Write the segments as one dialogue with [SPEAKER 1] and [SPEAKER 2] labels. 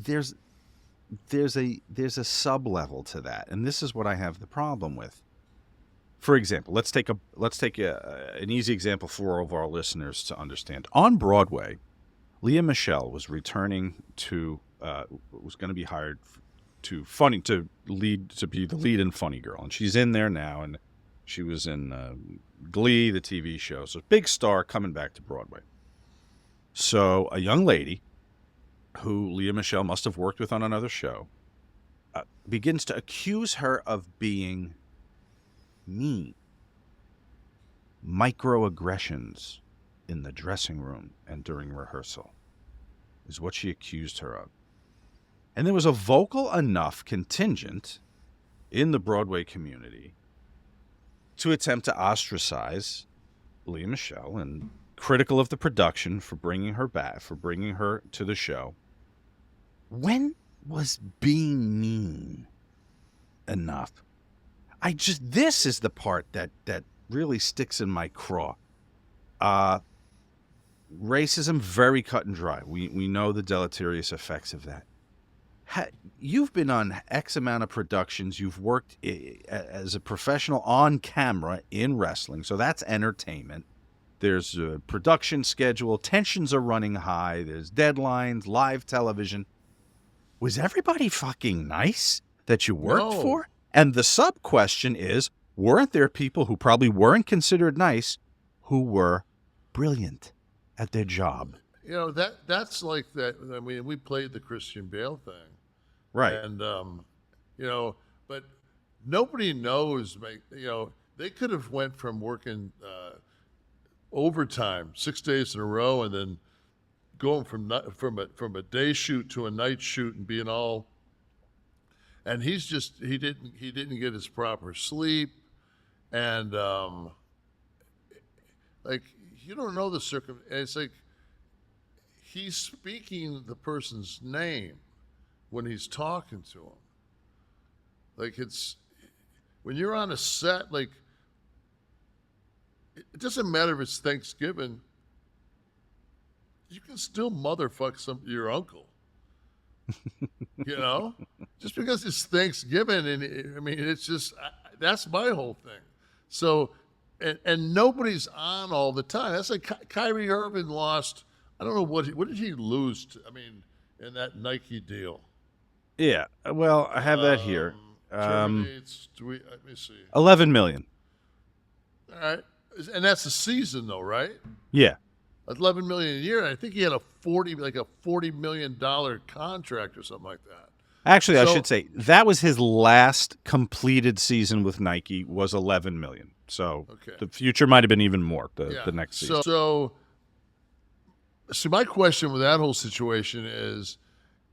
[SPEAKER 1] there's a sub level to that, and this is what I have the problem with. For example, let's take an easy example for all of our listeners to understand. On Broadway, Leah Michele was returning to was going to be hired to be the lead in Funny Girl, and she's in there now, and she was in Glee, the TV show, so big star coming back to Broadway. So a young lady who Leah Michele must have worked with on another show begins to accuse her of being mean. Microaggressions in the dressing room and during rehearsal is what she accused her of. And there was a vocal enough contingent in the Broadway community to attempt to ostracize Leah Michele and critical of the production for bringing her back, for bringing her to the show. When was being mean enough? This is the part that really sticks in my craw. Racism, very cut and dry. We know the deleterious effects of that. You've been on X amount of productions. You've worked as a professional on camera in wrestling, so that's entertainment. There's a production schedule. Tensions are running high. There's deadlines, live television. Was everybody fucking nice that you worked for? And the sub-question is, weren't there people who probably weren't considered nice who were brilliant at their job?
[SPEAKER 2] You know, that's like that. I mean, we played the Christian Bale thing.
[SPEAKER 1] Right.
[SPEAKER 2] And, you know, but nobody knows, you know, they could have went from working overtime 6 days in a row and then going from a day shoot to a night shoot and being all, and he didn't get his proper sleep, and like, you don't know the it's like he's speaking the person's name when he's talking to him. Like, it's when you're on a set, like, it doesn't matter if it's Thanksgiving. You can still motherfuck your uncle. You know, just because it's Thanksgiving, and I mean, it's just that's my whole thing. So, and nobody's on all the time. That's like Kyrie Irving lost. I don't know what did he lose to, I mean, in that Nike deal.
[SPEAKER 1] Yeah, well, I have that here.
[SPEAKER 2] Let me see.
[SPEAKER 1] 11 million.
[SPEAKER 2] All right, and that's a season, though, right?
[SPEAKER 1] Yeah.
[SPEAKER 2] 11 million a year. And I think he had a $40 million contract or something like that.
[SPEAKER 1] Actually, I should say that was his last completed season with Nike was 11 million. So The future might have been even more the next season.
[SPEAKER 2] So my question with that whole situation is,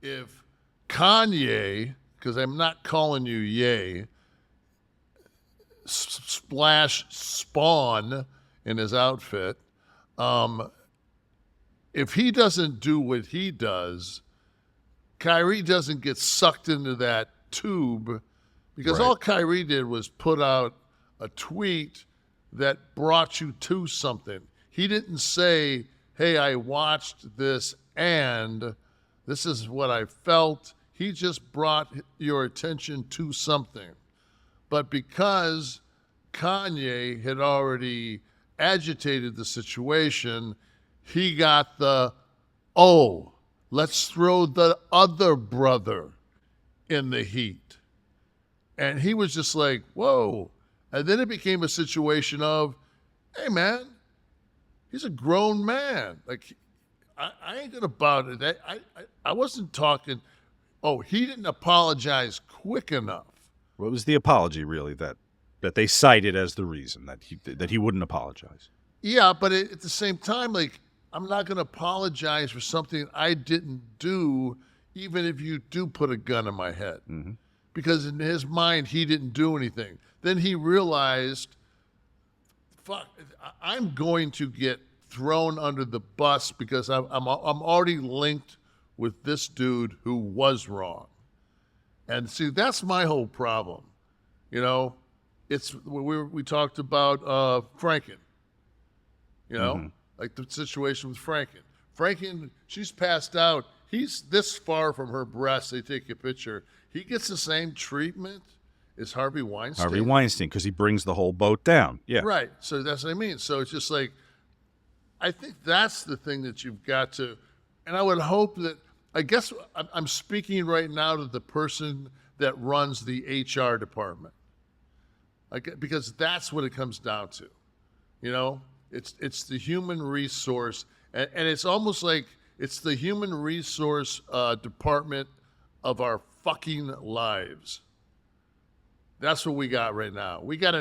[SPEAKER 2] if Kanye, because I'm not calling you Ye, splash Spawn in his outfit, if he doesn't do what he does, Kyrie doesn't get sucked into that tube, because all Kyrie did was put out a tweet that brought you to something. He didn't say, hey, I watched this and this is what I felt. He just brought your attention to something. But because Kanye had already agitated the situation, he got let's throw the other brother in the heat. And he was just like, whoa. And then it became a situation of, hey, man, he's a grown man. Like, I ain't going to bow to that. I wasn't talking, he didn't apologize quick enough.
[SPEAKER 1] What was the apology, really, that they cited as the reason that he wouldn't apologize?
[SPEAKER 2] Yeah, but at the same time, like, I'm not going to apologize for something I didn't do, even if you do put a gun in my head.
[SPEAKER 1] Mm-hmm.
[SPEAKER 2] Because in his mind, he didn't do anything. Then he realized, fuck, I'm going to get thrown under the bus because I'm already linked with this dude who was wrong. And see, that's my whole problem. You know, it's we talked about Franken. You know, like the situation with Franken. Franken, she's passed out. he's this far from her breast. They take a picture. He gets the same treatment as Harvey Weinstein.
[SPEAKER 1] Harvey Weinstein, because he brings the whole boat down. Yeah.
[SPEAKER 2] Right. So that's what I mean. So it's just like, I think that's the thing that you've got to, and I would hope that, I guess I'm speaking right now to the person that runs the HR department. Because that's what it comes down to. You know, it's the human resource, and it's almost like it's the human resource department of our fucking lives. That's what we got right now. We got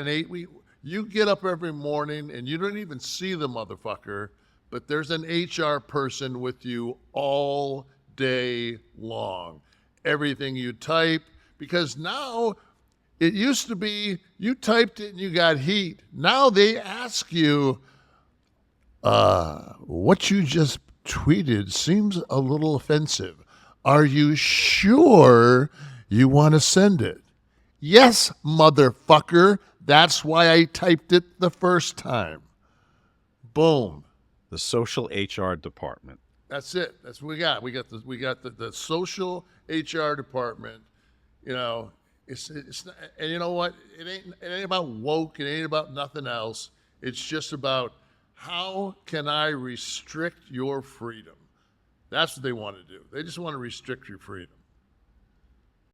[SPEAKER 2] you get up every morning and you don't even see the motherfucker, but there's an HR person with you all day long. Everything you type, because now it used to be you typed it and you got heat. Now they ask you, what you just tweeted seems a little offensive. Are you sure you want to send it? Yes, motherfucker. That's why I typed it the first time. Boom.
[SPEAKER 1] The social HR department.
[SPEAKER 2] That's it. That's what we got. We got the social HR department. You know, it's not, and you know what? It ain't about woke. It ain't about nothing else. It's just about how can I restrict your freedom. That's what they want to do. They just want to restrict your freedom.